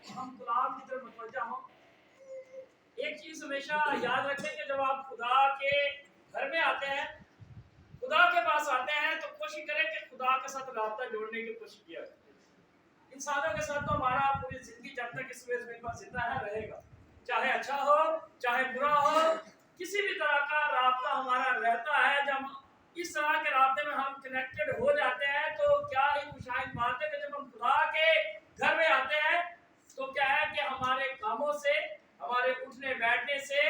ہم کلام کی طرف متوجہ ہوں. ایک چیز ہمیشہ یاد رکھیں کہ جب آپ خدا کے گھر میں آتے ہیں, خدا کے پاس آتے ہیں, تو کوشش کریں کہ خدا کے ساتھ رابطہ جوڑنے کی کوشش کیا کریں. انسانوں کے ساتھ تو ہمارا پوری زندگی جب تک اس ویز میں زندہ ہے رہے گا, چاہے اچھا ہو چاہے برا ہو, کسی بھی طرح کا رابطہ ہمارا رہتا ہے. جب اس طرح کے رابطے میں ہم کنیکٹڈ ہو جاتے ہیں تو کیا ہی خوشائن بات ہے کہ جب ہم خدا کے گھر میں آتے ہیں تو کیا ہے کہ ہمارے کاموں سے, ہمارے اٹھنے بیٹھنے سے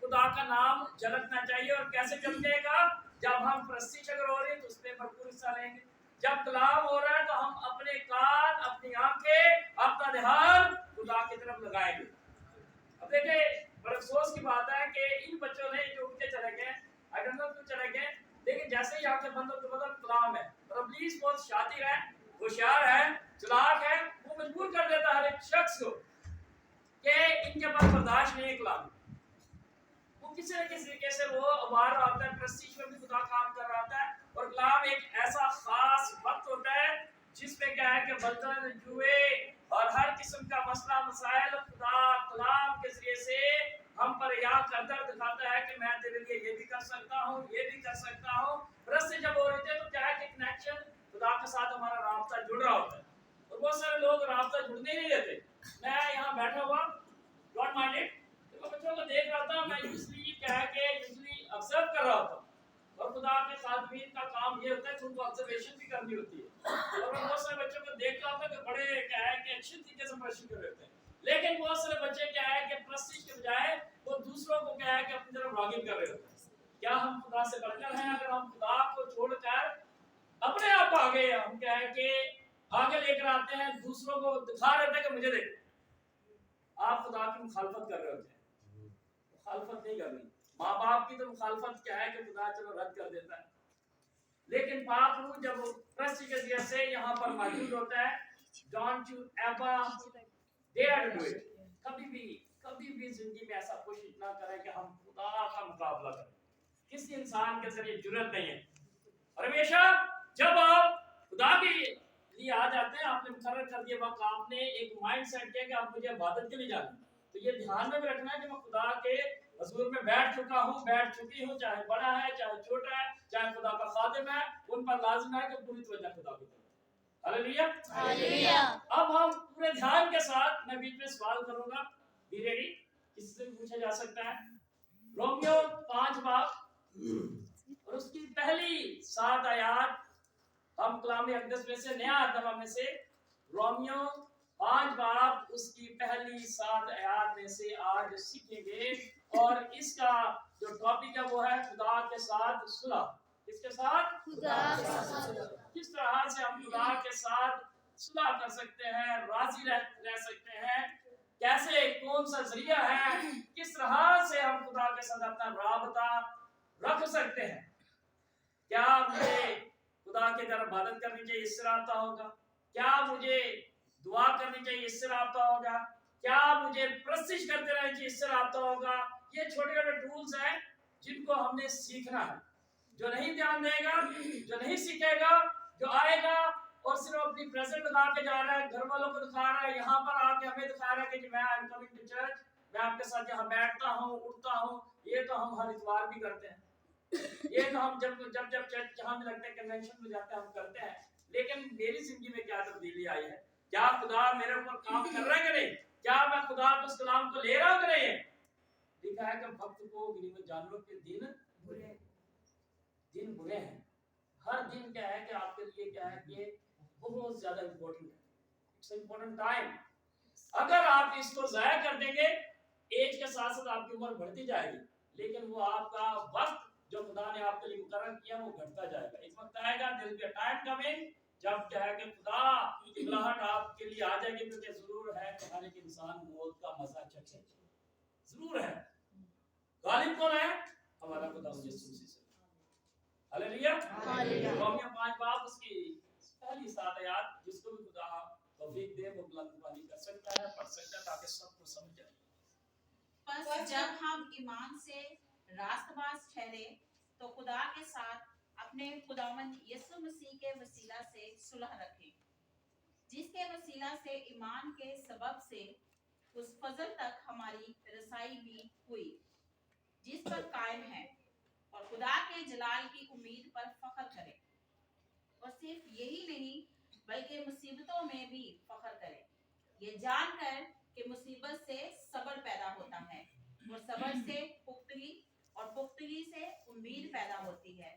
خدا کا نام جھلکنا چاہیے. اور کیسے جھلکے گا؟ جب ہم پرستش اگر ہو رہی ہے تو اس میں بھرپور حصہ لیں گے. جب کلام ہو رہا ہے تو ہم اپنے کان, اپنی آنکھیں, اپنا دھیان خدا کی طرف لگائیں گے. اب دیکھیں بڑے افسوس کی بات ہے کہ ان بچوں نے جو اٹھ کے چلے گئے, آئی ڈونٹ نو کیوں چلے گئے, لیکن جیسے ہی آنکھیں بند ہو تو مطلب کلام ہے. اور ابلیس بہت شاطر ہے, ہوشیار ہے, چلاک ہے, وہ مجبور کر دیتا ہے ہر ایک شخص کو کہ ان کے پاس برداشت نہیں ہے کلام. وہ کسی نہ کسی طریقے سے وہ ابھار رہا ہوتا ہے, پرستش میں بھی خدا کام کر رہا ہوتا ہے. اور کلام ایک ایسا خاص وقت ہوتا ہے جس میں کیا ہے کہ برتن, جوئے اور ہر قسم کا مسئلہ مسائل خدا کلام کے ذریعے سے ہم پر یاد کرتا دکھاتا ہے کہ میں تیرے لیے یہ بھی کر سکتا ہوں, یہ بھی کر سکتا ہوں. رستے جب ہو رہے تھے تو کیا ہے کہ کنیکشن خدا کے ساتھ ہمارا رابطہ جڑ رہا ہوتا ہے. اور بہت سارے لوگ رابطہ جڑنے نہیں دیتے. میں یہاں بیٹھا ہوا, ڈونٹ مائنڈ اٹ, بچوں کو دیکھ رہا تھا, میں یوزلی کیا ہے کہ یوزلی آبزرو کر رہا تھا. اور خدا کے خادمین کا کام یہ ہوتا ہے کہ ان کو آبزرویشن بھی کرنی ہوتی ہے. اور میں بہت سارے بچوں کو دیکھ رہا تھا کہ بڑے کیا ہے کہ اچھی طریقے سے پرستش کر رہے ہوتے ہیں, لیکن بہت سارے بچے کیا ہے کہ پرستش کے بجائے وہ دوسروں کو کیا ہے کہ اپنی طرف راغب کر رہے ہوتے ہیں. کیا ہم خدا سے بڑھ کر ہیں؟ اگر ہم خدا کو چھوڑ کر اپنے آپ آگے, ہم کیا ہے کہ آگے لے کر آتے ہیں, دوسروں کو دکھا رہے ہیں کہ مجھے دیکھ, آپ خدا کی مخالفت کر رہے ہوتے ہیں. مخالفت نہیں کرنی. ماں باپ کی تو مخالفت کیا ہے کہ خدا چلو رد کر دیتا ہے, لیکن پاک روح جب پرستش کے ذریعے سے یہاں پر موجود ہوتا ہے, don't you ever dare to do it. کبھی بھی زندگی میں ایسا کوشش نہ کریں کہ ہم خدا کا مقابلہ کریں. کسی انسان کے ذریعے جرات نہیں ہے. اور ہمیشہ جب آپ خدا کے لیے آ جاتے ہیں, آپ نے مقرر کر دیا وقت, آپ نے ایک مائنڈ سیٹ کیا کہ آپ مجھے عبادت کے لیے جانا ہے, تو یہ دھیان میں بھی رکھنا ہے کہ میں خدا کے حضور میں بیٹھ چکا ہوں, بیٹھ چکی ہوں, چاہے بڑا ہے چاہے چھوٹا ہے, چاہے خدا کا خادم ہے, ان پر لازم ہے کہ پوری توجہ خدا کی طرف. ہاللیلویا, ہاللیلویا. اب ہم پورے دھیان کے ساتھ, میں بیچ میں سوال کروں گا, بی ریڈی, کسی سے بھی پوچھا جا سکتا ہے. رومیو 5 باب اور اس کی پہلی 7 آیات ہم کلام اقدس میں سے, نیا ترجمہ میں سے, رومیو 5 باب اس کی پہلی 7 آیات میں سے آج سیکھیں گے. اور اس کا جو ٹاپک ہے وہ ہے خدا کے ساتھ صلح. کس کے ساتھ؟ خدا کے ساتھ. کس طرح سے ہم خدا کے ساتھ صلح کر سکتے ہیں, راضی رہ سکتے ہیں, کیسے, کون سا ذریعہ ہے, کس طرح سے ہم خدا کے ساتھ اپنا رابطہ رکھ سکتے ہیں. کیا مجھے خدا کے گھر عبادت کرنی چاہیے, اس سے رابطہ ہوگا؟ کیا مجھے دعا کرنی چاہیے, اس سے رابطہ ہوگا؟ کیا مجھے پرستش کرتے رہنا چاہیے, اس سے رابطہ ہوگا؟ یہ چھوٹے چھوٹے ٹولز ہیں جن کو ہم نے سیکھنا ہے. جو نہیں دھیان دے گا, جو نہیں سیکھے گا, جو آئے گا اور صرف اپنی پریزنٹ لگا کے جا رہا ہے, گھر والوں کو دکھا رہا ہے, یہاں پر آ کے ہمیں دکھا رہا ہے کہ میں I am coming to church, میں آپ کے ساتھ یہاں بیٹھتا ہوں, اٹھتا ہوں. یہ تو ہم ہر اتوار بھی کرتے ہیں, یہ تو ہم جب چرچ جہاں میں لگتا ہے کنونشن میں جاتے ہیں ہم کرتے ہیں. لیکن میری زندگی میں کیا تبدیلی آئی ہے؟ کیا خدا میرے اوپر کام کر رہا ہے کہ نہیں؟ کیا میں خدا کے اس کلام کو لے رہا ہوں کہ نہیں؟ لکھا ہے کہ وقت کو غنیمت جانو کہ دن برے ہیں. ہر دن کیا ہے کہ آپ کے لیے کیا ہے کہ بہت زیادہ امپورٹنٹ ہے. It's important time. اگر آپ اس کو ضائع کر دیں گے, ایج کے ساتھ ساتھ آپ کی عمر بڑھتی جائے گی, لیکن وہ آپ کا وقت جو خدا نے آپ کے لیے مقرر کیا وہ گھٹتا جائے گا. ایک وقت آئے گا, there will be a time coming, جب کیا ہے کہ خدا کی بلاہٹ آپ کے لیے آ جائے گی. کیونکہ ضرور ہے کہ ہر ایک انسان موت کا مزہ چکھے, ضرور ہے. غالب کون ہے؟ ہمارا خدا یسوع مسیح. ہاللیلویا, ہاللیلویا. رومیو 5 باب اس کی پہلی 7 آیات, جس کو بھی خدا توفیق دے وہ بلند زبانی کر سکتا ہے, پڑھ سکتا ہے تاکہ سب کو سمجھ جائے. پس جب ہم ایمان سے راست باز ٹھہرے تو خدا کے ساتھ اپنے خداوند یسوع مسیح کے وسیلہ سے صلح رکھیں. जिसके वसीला से ईमान के सबब से उस फजल तक हमारी रसाई भी हुई जिस पर कायम है, और खुदा के जलाल की उम्मीद पर फख्र करें। और सिर्फ यही नहीं बल्कि मुसीबतों में भी फख्र करें, ये जानकर कि मुसीबत से सब्र पैदा होता है, और सब्र से पुख्तगी, और पुख्तगी से उम्मीद पैदा होती है,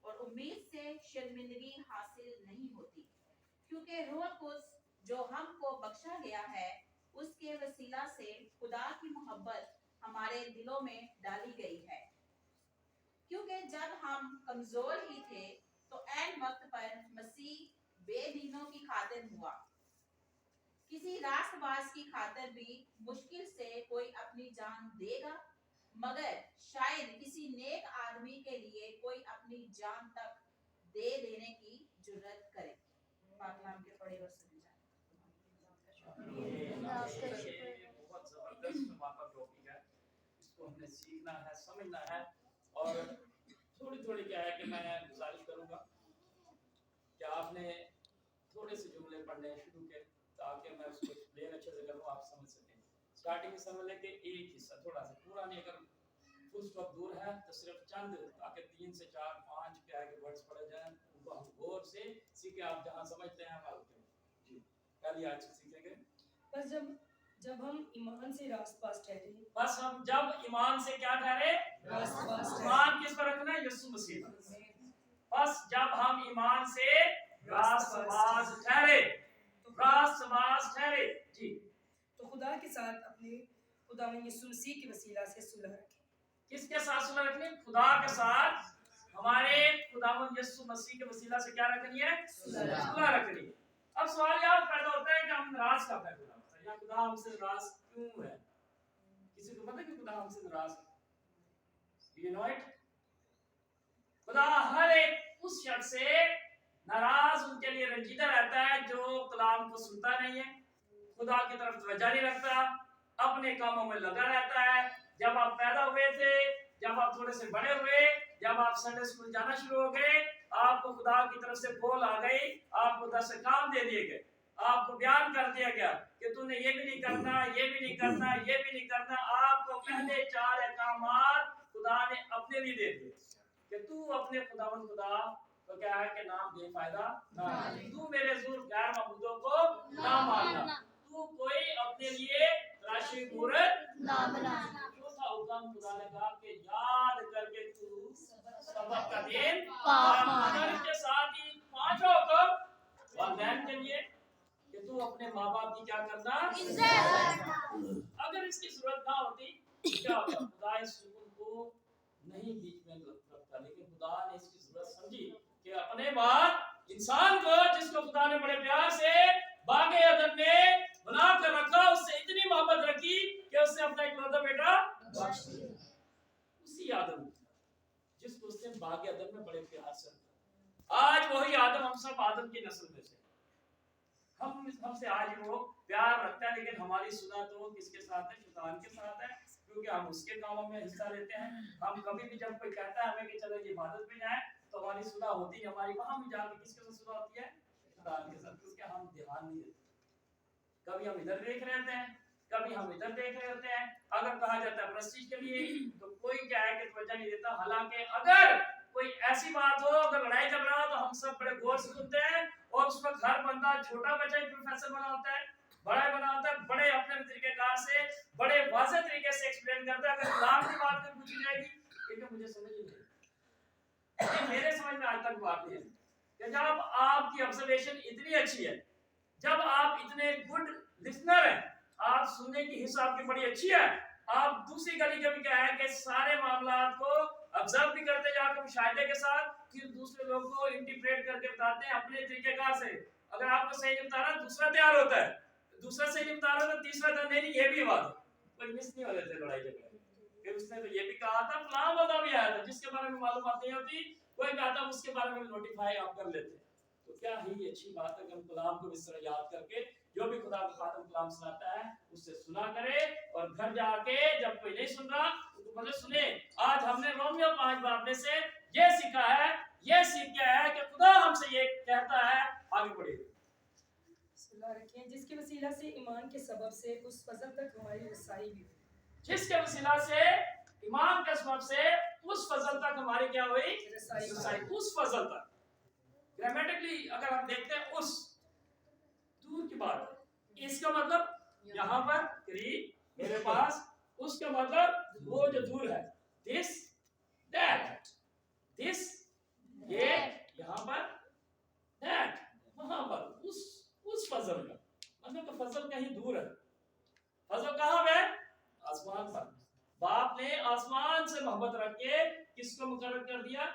और उम्मीद से शर्मिंदगी हासिल नहीं होती, क्योंकि रूह कुद्स जो हमको बख्शा गया है उसके वसीला से खुदा की मोहब्बत हमारे दिलों में डाली गई है। क्योंकि जब हम कमजोर ही थे तो ऐन वक्त पर मसीह बेदीनों की खातिर हुआ। किसी रास्तबाज की खातिर भी मुश्किल से कोई अपनी जान देगा, मगर शायद किसी नेक आदमी के लिए कोई अपनी जान तक दे देने की जुर्रत करे। पाक कलाम के पढ़े और सुने जाएं। ये बहुत जबरदस्त माता टॉपिक है, इसको हमने सीखना है, समझना है। और थोड़ी थोड़ी क्या है कि मैं गुजारिश करूंगा कि आपने थोड़े से जुमले पढ़ने शुरू के, ताकि मैं उसको एक्सप्लेन अच्छे से करूं, आप समझ सकें। स्टार्टिंग में समझ लें कि एक हिस्सा थोड़ा सा पूरा नहीं, अगर फुल स्टॉप दूर है तो सिर्फ चंद, ताकि 3 से 4 5 क्या है कि वर्ड्स पढ़े जाएं, उनको हम गौर से सीखें। आप जहां समझते हैं हम जी पहली आज सीखेंगे। बस जब हम ईमान से रास्तबाज ठहरे, बस हम जब ईमान से क्या ठहरे, रास्तबाज ठहरे। ईमान किस पर रखना है? यीशु मसीह पर। बस जब हम ईमान से रास्तबाज ठहरे, रास्तबाज ठहरे जी, तो खुदा के साथ अपने खुदावंद यीशु मसीह के वसीला से सुलह रखें। किसके साथ सुलह रखनी? खुदा के साथ, हमारे खुदावंद यीशु मसीह के वसीला से क्या रखनी है? सुलह रखनी है। अब सवाल यह पैदा होता है कि हम नाराज कब है खुदा से, या खुदा हमसे नाराज क्यों है? किसी को पता है कि खुदा हमसे नाराज है? You know it? खुदा हर एक उस शख्स से नाराज, उनके लिए रंजीदा रहता है जो कलाम को सुनता नहीं है, खुदा की तरफ तवज्जो नहीं रखता, अपने कामों में लगा रहता है। जब आप पैदा हुए थे, जब आप थोड़े से बड़े हुए, जब आप संडे स्कूल जाना शुरू हो गए, आपको खुदा की तरफ से कॉल आ गई, आपको 10 काम दे दिए गए, आपको बयान कर दिया गया कि तूने ये भी नहीं करना, ये भी नहीं करना, ये भी नहीं करना। आपको पहले 4 अहकामात खुदा ने अपने लिए दे दिए कि तू अपने खुदावंद खुदा तो क्या है कि नाम बेफायदा ना, तू मेरे ज़ुर गैर मबूदों को ना मानना, तू कोई अपने लिए तराशी मूरत ना बनाना। चौथा हुक्म खुदा ने कहा कि याद करके तू सबक का दिन पाक मानना। इसके साथ ही 5वां हुक्म वालिदैन के लिए कि तू अपने माँ बाप की क्या करना, इज्जत। अगर इसकी जरूरत ना होती क्या होता? खुदा इस हुक्म को नहीं बीच में रखता, लेकिन खुदा ने इसकी जरूरत समझी कि अपने बाद इंसान को, जिसको खुदा ने बड़े प्यार से बागे अदन में बना कर रखा, उससे इतनी मोहब्बत रखी कि उसने अपना इकलौता बेटा बख्श दिया। उसी आदम जिसको उसने बागे अदन में बड़े प्यार से रखा। आज वही आदम, हम सब आदम की नस्ल में से, हमसे आज वो प्यार रखता है, लेकिन हमारी सुना तो किसके साथ है? शैतान के साथ है, क्योंकि हम उसके कामों में हिस्सा लेते हैं। हम कभी भी जब कोई कहता है हमें कि चलो इबादत में जाएं, तो हमारी सुना होती है, हमारी वहां भी जाके किसके साथ सुना होती है? शैतान के साथ, क्योंकि हम ध्यान नहीं देते। कभी हम इधर देख रहे होते हैं, कभी हम इधर देख रहे होते हैं। अगर कहा जाता है प्रेस्टीज के लिए, तो कोई क्या है कि तवज्जो नहीं देता। हालांकि अगर कोई ऐसी बात हो, अगर लड़ाई झगड़ा हो, तो हम सब बड़े गौर से सुनते हैं, और उस वक्त हर बंदा, छोटा बच्चा ही प्रोफेसर बना होता है, बड़ा बना होता है, बड़े अपने तरीकेकार से, बड़े वाज़ेह तरीके से एक्सप्लेन करता है। अगर इस्लाम की बात कर पूछी जाएगी, लेकिन मुझे समझ नहीं आई, मेरे समझ में आज तक बात नहीं है कि जब आपकी ऑब्जर्वेशन इतनी अच्छी है, जब आप इतने गुड लिसनर हैं, आप सुनने की हिस्सा आपकी बड़ी अच्छी है, आप दूसरी गली के भी क्या है कि सारे मामलात को ऑब्जर्व भी करते जाकर मुशाहिदे के साथ, फिर दूसरे लोगों को इंटरप्रेट करके बताते हैं अपने तरीकेकार से। अगर आपको सही नहीं बता रहा, दूसरा तैयार होता है, दूसरा सही नहीं बता रहा, तो तीसरा नहीं, ये भी बात कोई मिस नहीं हो रहे थे लड़ाई झगड़े। फिर उसने तो ये भी कहा था, फलां बंदा भी आया था जिसके बारे में मालूमात नहीं होती, कोई कहा था उसके बारे में नोटिफाई आप कर लेते। तो क्या ही अच्छी बात है कि हम कलाम को इस तरह याद करके, जो भी खुदा का खातम कलाम सुनाता है उससे सुना करे, और घर जाके जब कोई नहीं सुन रहा तो मतलब सुने। आज हमने रोमियो 5 बाब में से ये सीखा है, ये सीख गया है कि खुदा हमसे ये कहता है। आगे बढ़िए। खुदा रखें जिसके वसीला से ईमान के सबब से उस फजल तक हमारी रसाई भी हुई, जिसके वसीला से ईमान के सबब से उस फजल तक हमारी क्या हुई, रसाई। उस फजल तक, ग्रामेटिकली अगर हम देखते हैं उस दूर की बात है, इसका मतलब यहाँ पर करीब मेरे पास, उसका मतलब वो जो दूर है, दिस दैट, दिस ये, यहाँ पर दैट, वहां पर उस फजल का मतलब तो फजल कहीं दूर है। फजल कहाँ है? आसमान पर। बाप ने आसमान से मोहब्बत रख के किसको मुकर्रर कर दिया?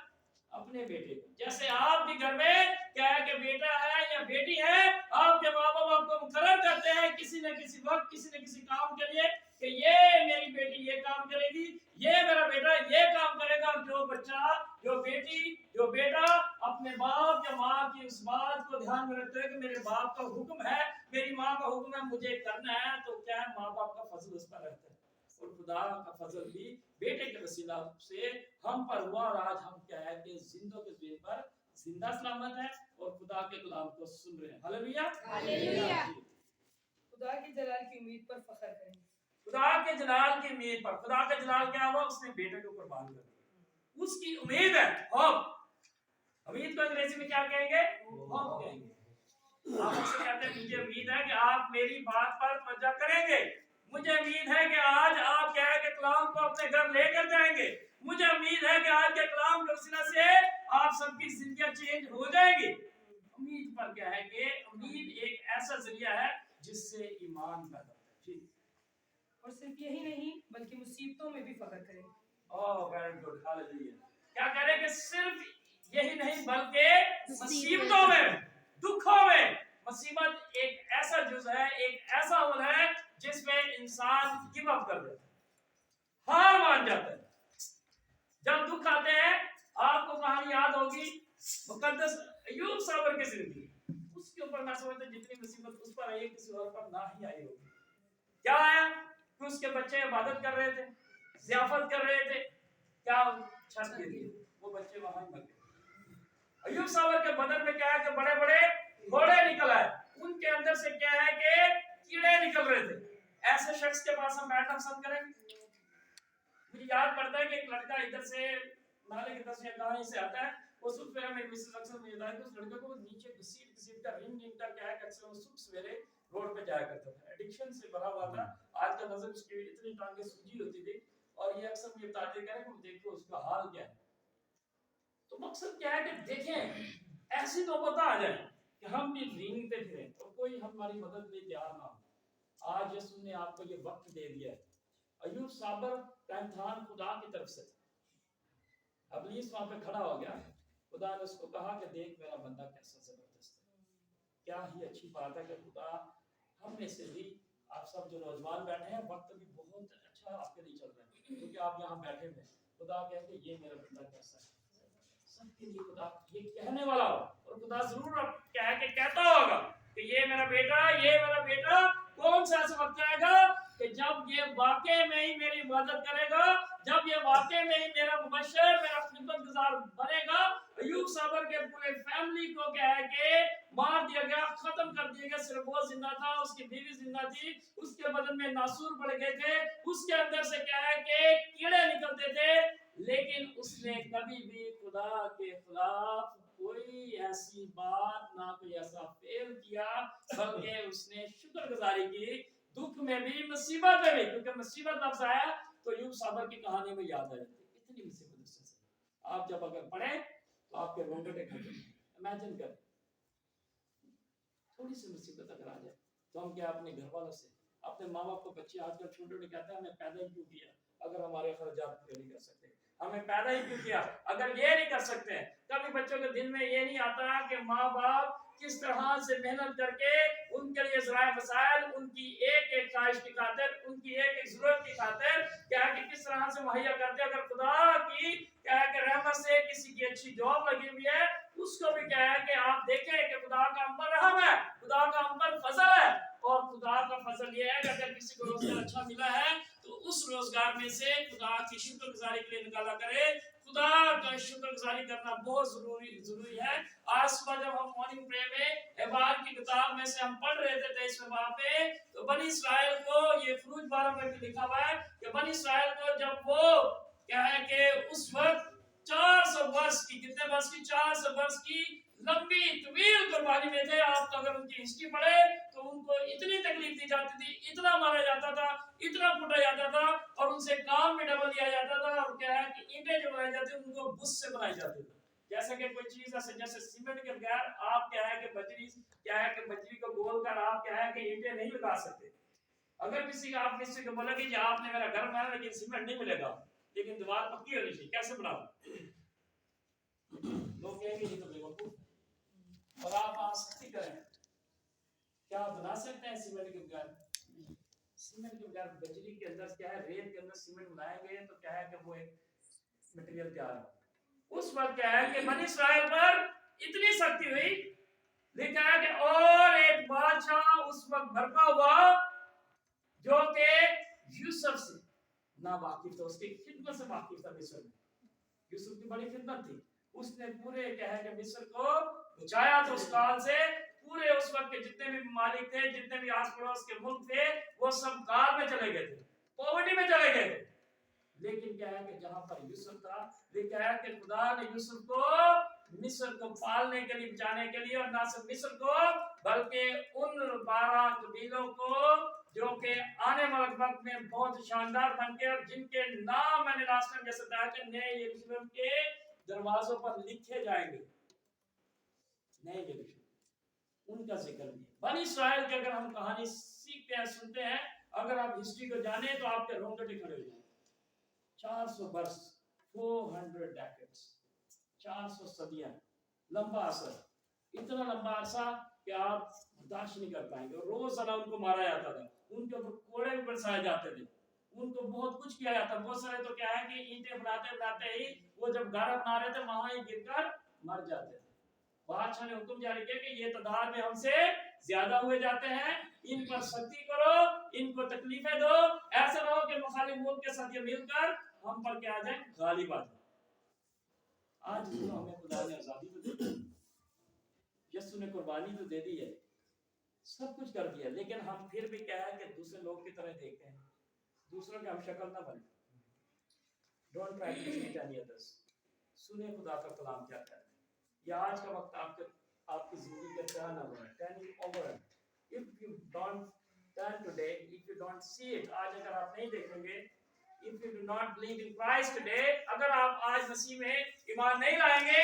अपने बेटे को। जैसे आप भी घर में क्या है कि बेटा है या बेटी है, आपके माँ बाप आपको मुकर्रर करते हैं किसी न किसी वक्त किसी न किसी काम के लिए कि ये मेरी बेटी ये काम करेगी, ये मेरा बेटा ये काम करेगा। और जो बच्चा, जो बेटी, जो बेटा अपने बाप या माँ की उस बात को ध्यान में रखते हैं कि मेरे बाप का हुक्म है, मेरी माँ का हुक्म है, मुझे करना है, तो क्या है, माँ बाप का फजल उस पर रहता है। और खुदा का फजल भी बेटे के वसीला से हम पर हुआ, और आज हम क्या है कि जिंदों के ज़मीन पर जिंदा सलामत है और खुदा के कलाम को सुन रहे हैं। Hallelujah, hallelujah. खुदा के जलाल की उम्मीद पर फख्र करें। खुदा के जलाल की उम्मीद पर। खुदा का जलाल क्या हुआ? उसने बेटे को कुर्बान कर दिया, उसकी उम्मीद है, होप। उम्मीद को अंग्रेजी में क्या कहेंगे? होप कहेंगे। आप उससे कहते हैं मुझे उम्मीद है कि आप मेरी बात पर तवज्जो करेंगे, मुझे उम्मीद है कि आज आप क्या है कि कलाम को अपने घर लेकर जाएंगे, मुझे उम्मीद है कि आज के कलाम के वसीला से आप सबकी जिंदगियां चेंज हो जाएंगी। उम्मीद पर क्या है कि उम्मीद एक ऐसा जरिया है जिससे ईमान पैदा होता है। और सिर्फ यही नहीं बल्कि मुसीबतों में भी फख्र करें। Oh very good, hallelujah. क्या कह रहे हैं कि सिर्फ यही नहीं बल्कि मुसीबतों में, दुखों में। मुसीबत एक ऐसा जुज़ है, एक ऐसा अमल है जिसमें इंसान गिव अप कर देता है, हार मान जाता है। जब दुख आते हैं, आपको कहानी याद होगी मुकद्दस अय्यूब साबर की जिंदगी, उसके ऊपर मैं समझता हूं जितनी मुसीबत उस पर आई किसी और पर ना ही आई होगी। क्या आया कि उसके बच्चे इबादत कर रहे थे, ज़ियाफत कर रहे थे, क्या छत गिर गई, वो बच्चे वहां ही मर गए। अय्यूब साबर के बदन में क्या है कि बड़े बड़े घोड़े निकल आए, उनके अंदर से क्या है कि कीड़े निकल रहे थे। ऐसे शख्स के पास हम बैठना पसंद करेंगे? मुझे याद पड़ता है कि एक लड़का इधर से नाले की तरफ से कहां से आता है, वो सुबह सवेरे मेरी मिसेस अक्सर मुझे बताती है उस लड़के को नीचे घसीट कर रिंग कर क्या है कि अक्सर वो सुबह सवेरे रोड पे जाया करता था। एडिक्शन से भरा हुआ था, आज का नजर उसकी इतनी टांगे सूजी होती थी, और ये अक्सर मुझे बताते हैं कि देखो उसका हाल क्या है। तो मकसद क्या है कि देखें ऐसी नौबत आ जाए कि हम भी रींगते फिरें और कोई हमारी मदद में तैयार ना हो। आज यीशु ने आपको ये वक्त दे दिया है। अय्यूब साबर का इम्तिहान खुदा की तरफ से, इब्लीस वहां पे खड़ा हो गया, खुदा ने उसको कहा कि देख मेरा बंदा कैसा जबरदस्त है। क्या ही अच्छी बात है कि खुदा हम में से भी, आप सब जो नौजवान बैठे हैं, वक्त भी बहुत अच्छा आपके लिए चल रहा है क्योंकि आप यहाँ बैठे हुए, खुदा कहते हैं ये मेरा बंदा कैसा है। सबके लिए खुदा ये कहने वाला हो, और खुदा जरूर क्या है कि कहता होगा कि ये मेरा बेटा, ये मेरा बेटा। कौन सा ऐसा वक्त आएगा कि जब ये वाकई में ही मेरी मदद करेगा, जब ये वाकई में ही मेरा मुबश्शिर, मेरा खिदमतगार बनेगा। अय्यूब साबर के पूरे फैमिली को क्या है कि मार दिया गया, खत्म कर दिया गया। सिर्फ वो जिंदा था, उसकी बीवी जिंदा थी, उसके बदन में नासूर पड़ गए थे, उसके अंदर से क्या है कि कीड़े निकलते थे, लेकिन उसने कभी भी खुदा के खिलाफ कोई ऐसी बात ना, कोई ऐसा फेल किया, बल्कि उसने शुक्रगुजारी की, दुख में भी मुसीबत में भी। क्योंकि मुसीबत लफ्ज आया तो अय्यूब साबर की कहानी में याद आ जाती है इतनी मुसीबत उससे। आप जब अगर पढ़े तो आपके रोंगटे खड़े। इमेजिन करें थोड़ी सी मुसीबत अगर आ जाए तो हम क्या अपने घर वालों से, अपने माँ बाप को, बच्चे आजकल छोटे छोटे कहते हैं हमें पैदा ही क्यों किया अगर हमारे खर्चात पूरे नहीं कर सकते, हमें पैदा ही क्यों किया अगर ये नहीं कर सकते हैं। कभी बच्चों के दिल में ये नहीं आता कि माँ बाप किस तरह से मेहनत करके उनके लिए ज़राए वसाइल, उनकी एक एक ख्वाहिश की खातिर, उनकी एक एक जरूरत की खातिर क्या है कि किस तरह से मुहैया करते हैं। अगर खुदा की क्या है कि रहमत से किसी की अच्छी जॉब लगी हुई है, उसको भी क्या है कि आप देखें कि खुदा का हम पर रहम है, खुदा का हम पर फजल है। और खुदा का फजल ये है कि अगर किसी को रोजगार अच्छा मिला है तो उस रोजगार में से खुदा की शुक्रगुजारी के लिए निकाला करे, खुदा का शुक्रगुजारी करना बहुत जरूरी है। आज सुबह जब हम मॉर्निंग प्रे में एबार की किताब में से हम पढ़ रहे थे 23वें बाब पे, तो बनी इस्राएल को ये फरूज 12 में भी लिखा हुआ है कि बनी इस्राएल को जब वो क्या है कि उस वक्त 400 वर्ष की, कितने वर्ष की, 400 वर्ष की लंबी तवील कुर्बानी में थे। आप तो अगर उनकी हिस्ट्री पढ़े तो उनको इतनी तकलीफ दी जाती थी, इतना मारा जाता था, इतना कूटा जाता था, और उनसे काम में डबल दिया जाता था। और क्या है कि ईंटें जो बनाई जाती उनको बुश से बनाई जाती थी, जैसे कि कोई चीज जैसे सीमेंट के बगैर आप क्या है कि बजरी को गोल कर आप क्या है कि ईंटें नहीं लगा सकते। अगर किसी का आप किसी को बोलोगे कि आपने मेरा घर बनाया लेकिन सीमेंट नहीं मिलेगा, लेकिन दीवार पक्की होनी चाहिए, कैसे बनाओ? लोग कहेंगे ये तो बेवकूफ। और आप आसक्ति करें, क्या आप बना सकते हैं सीमेंट के बगैर? सीमेंट के बगैर बजरी के अंदर क्या है, रेत के अंदर सीमेंट बनाएंगे तो क्या है कि वो एक मटेरियल तैयार हो। उस वक्त क्या है कि बनी इस्राएल पर इतनी शक्ति हुई, लिखा है कि और एक बादशाह उस वक्त भड़का हुआ जो कि यूसुफ से ना वाकिफ था, उसकी खिदमत से वाकिफ था। मिस्र में यूसुफ की बड़ी खिदमत थी, उसने पूरे क्या है कि मिस्र को बचाया था उस काल से। पूरे उस वक्त के जितने भी मालिक थे, जितने भी आस पड़ोस के मुल्क थे, वो सब काल में चले गए थे, पॉवर्टी में चले गए थे। लेकिन क्या है कि जहां पर यूसुफ था, लिखा है कि खुदा ने यूसुफ को मिस्र को पालने के लिए, बचाने के लिए, और ना सिर्फ मिस्र को बल्कि उन 12 कबीलों को जो कि आने वाले वक्त में बहुत शानदार बनके, और जिनके नाम मैंने लास्ट में जैसे बताया कि नए यरूशलेम के दरवाजों पर लिखे जाएंगे, नए यरूशलेम, उनका जिक्र भी। बनी इस्राएल की अगर हम कहानी सीखते हैं, सुनते हैं, अगर आप हिस्ट्री को जाने तो आपके रोंगटे खड़े हो जाएंगे। 400 वर्ष, 400 डेकेड्स, 400 सदियां, लंबा अरसा, इतना लंबा अरसा कि आप बर्दाश्त नहीं कर पाएंगे। रोजाना उनको मारा जाता था, उनके ऊपर कोड़े भी बरसाए जाते थे, उनको बहुत कुछ किया जाता। बहुत सारे तो क्या है कि ईंटें बनाते बनाते ही वो जब घर बना रहे थे वहां ही गिरकर मर जाते थे। बादशाह ने हुक्म जारी किया कि ये तादाद में हमसे ज्यादा हुए जाते हैं, इन पर सख्ती करो, इनको तकलीफें दो, ऐसा ना हो कि मुखालिफ मुल्क के साथ ये मिलकर हम पर क्या आ जाए, गालिब आ जाए। आज तो हमें खुदा ने आजादी तो दी, यीशु ने कुर्बानी तो दे दी है, सब कुछ कर दिया, लेकिन हम फिर भी क्या है कि दूसरे लोग की तरह देखते हैं, दूसरों के हम शक्ल ना बने। Don't try to change any others. सुने खुदा का कलाम क्या कहता है। ये आज का वक्त आपकी जिंदगी का टर्न ओवर है, turning over. If you don't turn today, if you don't see it, आज अगर आप नहीं देखेंगे, if you do not believe in Christ today, अगर आप आज मसीह में ईमान नहीं लाएंगे,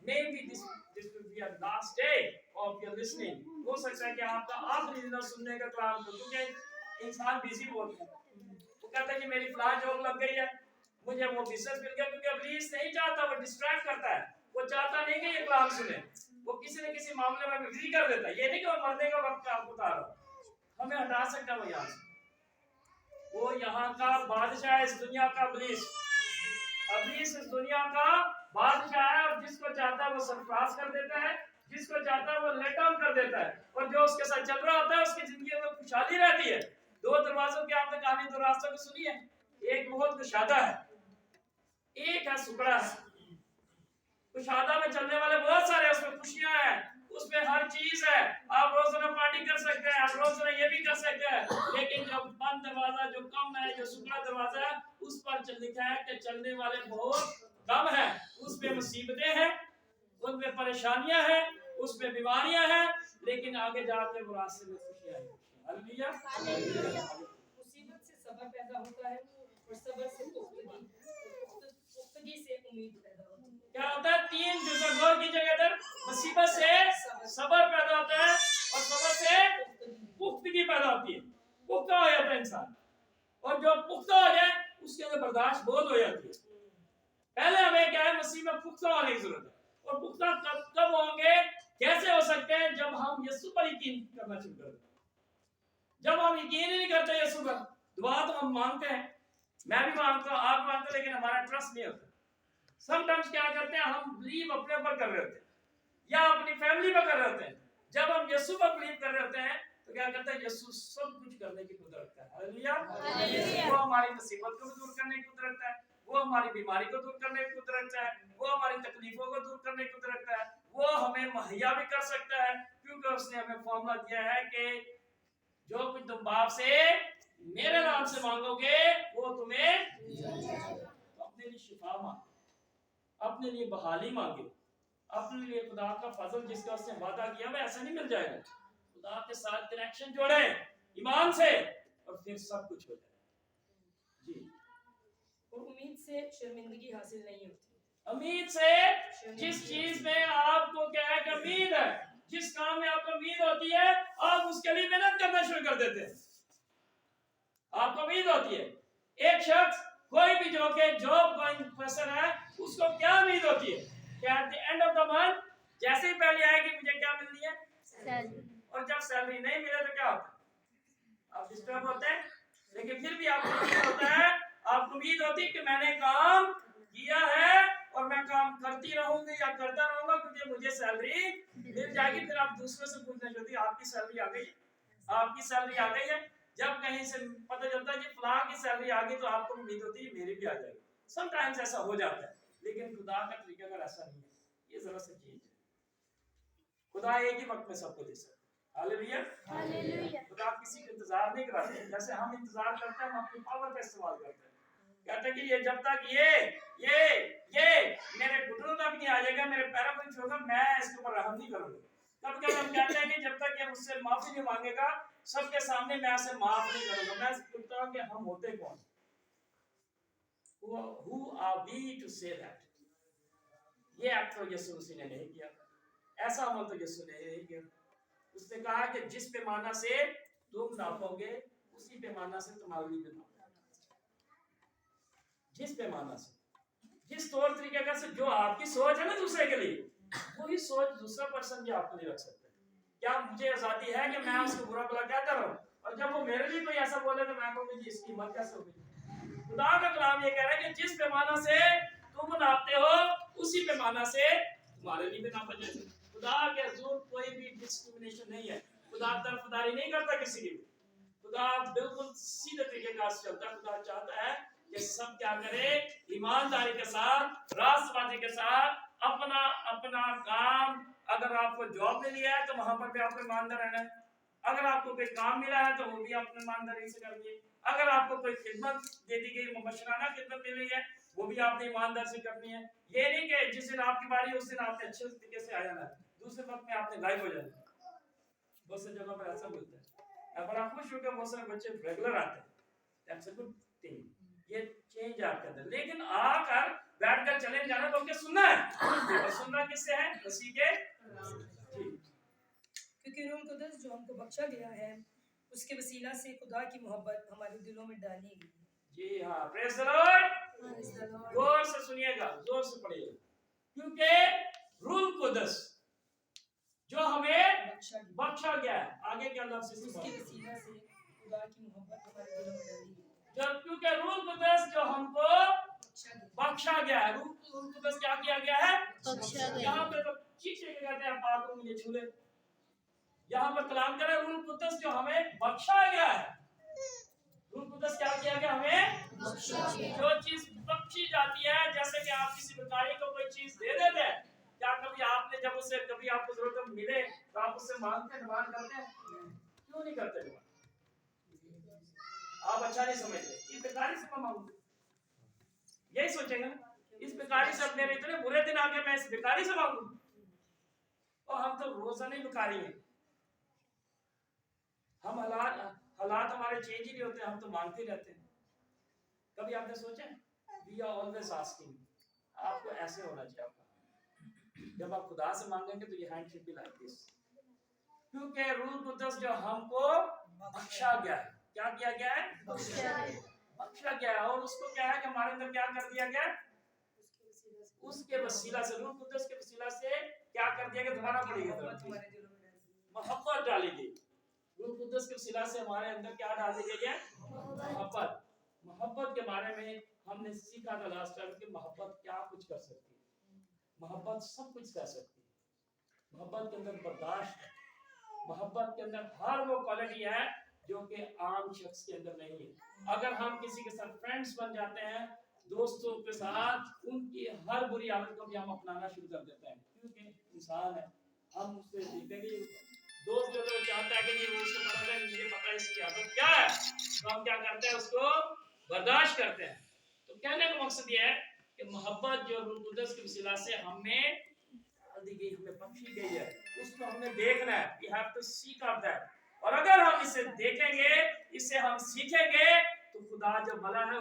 may be this will be a last day of your listening. हो सकता है कि आपका आखिरी दिन सुनने का कलाम हो, क्योंकि इंसान बिजी बोलता है, वो कहता है कि मेरी फलां जॉब लग गई है, मुझे वो बिजनेस मिल गया, क्योंकि इब्लीस नहीं चाहता, वो डिस्ट्रैक्ट करता है, वो चाहता नहीं कि ये कलाम सुने, वो किसी न किसी मामले में बिजी कर देता है। ये नहीं कि वो मरने का वक्त आपको बता रहा, हमें हटा सकता है वो यहाँ से। वो यहाँ का बादशाह है, इस दुनिया का इब्लीस इस दुनिया का बादशाह है, और जिसको चाहता है वो सरफराज कर देता है, जिसको चाहता है वो लेट डाउन कर देता है, और जो उसके साथ चल रहा होता है उसकी जिंदगी में खुशहाली रहती है। 2 दरवाजों की आपने कहानी 2 रास्तों की सुनी है, एक बहुत कुशादा है, एक है सुकड़ा है। कुशादा में चलने वाले बहुत सारे, उसमें खुशियां हैं, उसमें हर चीज है, आप रोजाना पार्टी कर सकते हैं, आप रोजाना ये भी कर सकते हैं, लेकिन जो बंद दरवाजा, जो कम है, जो सुकड़ा दरवाजा है, उस पर लिखा है कि चलने वाले बहुत कम है, उसमें मुसीबतें हैं, उनमें परेशानियां हैं, उसमें बीमारियां हैं, लेकिन आगे जाके वो रास्ते में खुशियां हैं। हालेलुया। मुसीबत से सब्र पैदा होता है, और सब्र से पुख्तगी से उम्मीद पैदा होती है। क्या होता है? 3 जुज़ गौर कीजिएगा इधर, मुसीबत से सब्र पैदा होता है, और सब्र से पुख्तगी पैदा होती है, पुख्ता हो जाता है इंसान, और जो पुख्ता हो जाए उसके अंदर बर्दाश्त बहुत हो जाती है। पहले हमें क्या है, मसीह में पुख्ता होने की जरूरत है, और पुख्ता कब होंगे, कैसे हो सकते हैं? जब हम यीशु पर यकीन करना शुरू कर दें। जब हम यकीन ही नहीं करते यीशु पर, दुआ तो हम मांगते हैं, मैं भी मांगता हूँ, आप मांगते, लेकिन हमारा ट्रस्ट नहीं होता। समटाइम्स क्या करते हैं, हम बिलीव अपने पर कर रहे होते हैं या अपनी फैमिली पर कर रहे होते हैं। जब हम यीशु पर बिलीव कर रहे होते हैं तो क्या करता है, यीशु सब कुछ करने की कुदरत है। हालेलुया। वो हमारी मुसीबत को भी दूर करने की कुदरत है, वो हमारी बीमारी को दूर करने की कुदरत रखता है, वो हमारी तकलीफों को दूर करने की कुदरत रखता है, वो हमें मुहैया भी कर सकता है, क्योंकि उसने हमें फॉर्मूला दिया है कि जो कुछ तुम बाप से मेरे नाम से मांगोगे वो तुम्हें। तो अपने लिए शिफा मांगे, अपने लिए बहाली मांगे, अपने लिए खुदा का फजल जिसका उसने वादा किया मैं ऐसा नहीं मिल जाएगा। खुदा के साथ कनेक्शन जोड़े ईमान से और फिर सब कुछ हो जाएगा। जी, और उम्मीद से शर्मिंदगी हासिल नहीं होती। उम्मीद से जिस चीज में आपको क्या है कि उम्मीद है, जिस काम में आपको उम्मीद होती है आप उसके लिए मेहनत करना शुरू कर देते हैं। आपको उम्मीद होती है, एक शख्स कोई भी जो कि जॉब गोइंग पर्सन है उसको क्या उम्मीद होती है कि at the end of the month जैसे ही पहले आएगी मुझे क्या मिलनी है, सैलरी। और जब सैलरी नहीं मिले तो क्या होता है, आप डिस्टर्ब होते हैं, लेकिन फिर भी आपको उम्मीद होता है, आपको उम्मीद होती है कि मैंने काम किया है और मैं काम करती रहूंगी या करता रहूंगा क्योंकि मुझे सैलरी मिल जाएगी। फिर आप दूसरों से पूछना चाहती है आपकी सैलरी आ गई, आपकी सैलरी आ गई है। जब कहीं से पता चलता है कि फलां की सैलरी आ गई तो आपको उम्मीद होती है मेरी भी आ जाएगी। समटाइम्स ऐसा हो जाता है, लेकिन खुदा का तरीका अगर ऐसा नहीं है, ये जरा सा चेंज है। खुदा एक ही वक्त में सबको दे सकता है। Hallelujah, hallelujah. खुदा किसी का इंतजार नहीं कराते, जैसे हम इंतजार करते हैं हम अपनी पावर का इस्तेमाल करते हैं, कहते हैं कि ये जब तक ये मेरे घुटनों तक नहीं आ जाएगा, मेरे पैरों को छूएगा, मैं इसके ऊपर रहम नहीं करूंगा। कब कब हम कहते हैं कि जब तक ये मुझसे माफी नहीं मांगेगा सबके सामने मैं उसे माफ नहीं करूंगा। मैं पूछता हूं कि हम होते कौन, who are we to say that? ये एक्ट तो यीशु मसीह ने नहीं किया, ऐसा अमल तो यीशु ने नहीं किया। उसने कहा कि जिस पैमाना से तुम नापोगे उसी पैमाना से तुम्हारी भी नापोगे। जिस पैमाना से, जिस तौर तरीके का से जो आपकी सोच है ना दूसरे के लिए, वही सोच दूसरा पर्सन भी आपको नहीं रख सकता। क्या मुझे आजादी है कि मैं उसको बुरा भला कहता रहूं, और जब वो मेरे लिए कोई ऐसा बोले तो मैं कहूंगी जी इसकी हिम्मत कैसे होगी। खुदा का कलाम ये कह रहा है कि जिस पैमाना से तुम नापते हो उसी पैमाना से तुम्हारे लिए भी नापा जाएगा। खुदा के हजूर कोई भी डिस्क्रिमिनेशन नहीं है, खुदा तरफदारी नहीं करता किसी की भी, खुदा बिल्कुल सीधे तरीके का चलता है। खुदा चाहता है कि सब क्या करे, ईमानदारी के साथ, रास्तबाजी के साथ अपना अपना काम। अगर आपको जॉब मिली है तो वहां पर भी आपको ईमानदार रहना है, अगर आपको कोई काम मिला है तो वो भी अपने ईमानदारी से करनी है, अगर आपको कोई खिदमत दे दी गई मुबशराना खिदमत मिल रही है वो भी आपने ईमानदार से करनी है। ये नहीं कि जिस दिन आपकी बारी उस दिन आपने अच्छे तरीके से आ जाना है, दूसरे वक्त में आपने गायब हो जाना है। बहुत सी जगह पर ऐसा मिलता है, बड़ा खुश होकर बहुत सारे बच्चे रेगुलर आते हैं, दैट्स अ गुड थिंग, ये चेंज आपके अंदर। लेकिन आकर बैठकर चले जाना तो क्या सुनना है, और सुनना किससे है, मसीह के। क्योंकि रूह कुदस जो हमको बख्शा गया है उसके वसीला से खुदा की मोहब्बत हमारे दिलों में डाली गई। जी हाँ, प्रेज़ द लॉर्ड। गौर से सुनिएगा, जोर से पढ़िएगा, क्योंकि रूह कुदस जो हमें बख्शा गया है, आगे क्या लफ्ज़ उसके वसीला से खुदा की मोहब्बत हमारे दिलों में डाली गई। जब क्योंकि रूह कुदस जो हमको बख्शा गया है, रूह कुदस क्या किया गया है, बख्शा गया। यहाँ पे तो चीख के कहते हैं पाक को मुझे छू ले, यहाँ पर कलाम कर रहे हैं रूह कुदस जो हमें बख्शा गया है। रूह कुदस क्या किया गया, हमें बख्शा गया। जो चीज बख्शी जाती है, जैसे कि आप किसी भिखारी को कोई चीज दे देते हैं, क्या कभी आपने जब उसे कभी आपको जरूरत मिले तो आप उससे मांगते हैं, डिमांड करते हैं, क्यों नहीं करते डिमांड? आप अच्छा नहीं समझते, इस भिखारी से मैं मांगू, यही सोचेंगे ना, इस भिखारी से मेरे इतने बुरे दिन आ गए मैं इस भिखारी से मांगू। और हम तो रोजाना ही भिखारी हैं, हम हालात हमारे चेंज ही नहीं होते, हम तो मांगते रहते हैं। कभी आपने सोचा वी आर ऑलवेज आस्किंग, आपको ऐसे होना चाहिए। आपका जब आप खुदा से मांगेंगे तो ये hand should be like this, क्योंकि रूह कुदस जो हमको बख्शा गया है, क्या किया गया है, बख्शा गया है। और उसको क्या है कि हमारे अंदर क्या कर दिया गया, उसके वसीला से, रूह कुदस के वसीला से क्या कर दिया गया, दोबारा पढ़िएगा, मोहब्बत डाली गई। रूह कुदस के वसीला से हमारे अंदर क्या डाली गई है, मोहब्बत। मोहब्बत के बारे में हमने सीखा था लास्ट टाइम कि मोहब्बत क्या कुछ कर सकती है, मोहब्बत सब कुछ कर सकती है। मोहब्बत के अंदर बर्दाश्त है, मोहब्बत के अंदर हर वो क्वालिटी है जो कि आम शख्स के अंदर नहीं है। अगर हम किसी के साथ फ्रेंड्स बन जाते हैं, दोस्तों के साथ उनकी हर बुरी आदत को भी हम अपनाना शुरू कर देते हैं, क्योंकि इंसान है, हम उससे सीखते कि दोस्त जो तो चाहता है कि नहीं वो उसको पता है, मुझे पता है इसकी आदत क्या है, तो हम क्या करते हैं, उसको बर्दाश्त करते हैं। तो कहने का मकसद ये है कि मोहब्बत जो रूह कुदस के वसीला से हमें दी गई, हमें बख्शी गई है, उसको हमने देखना है। We have to seek out that। और अगर हम इसे देखेंगे, इसे हम सीखेंगे, तो खुदा जो भला है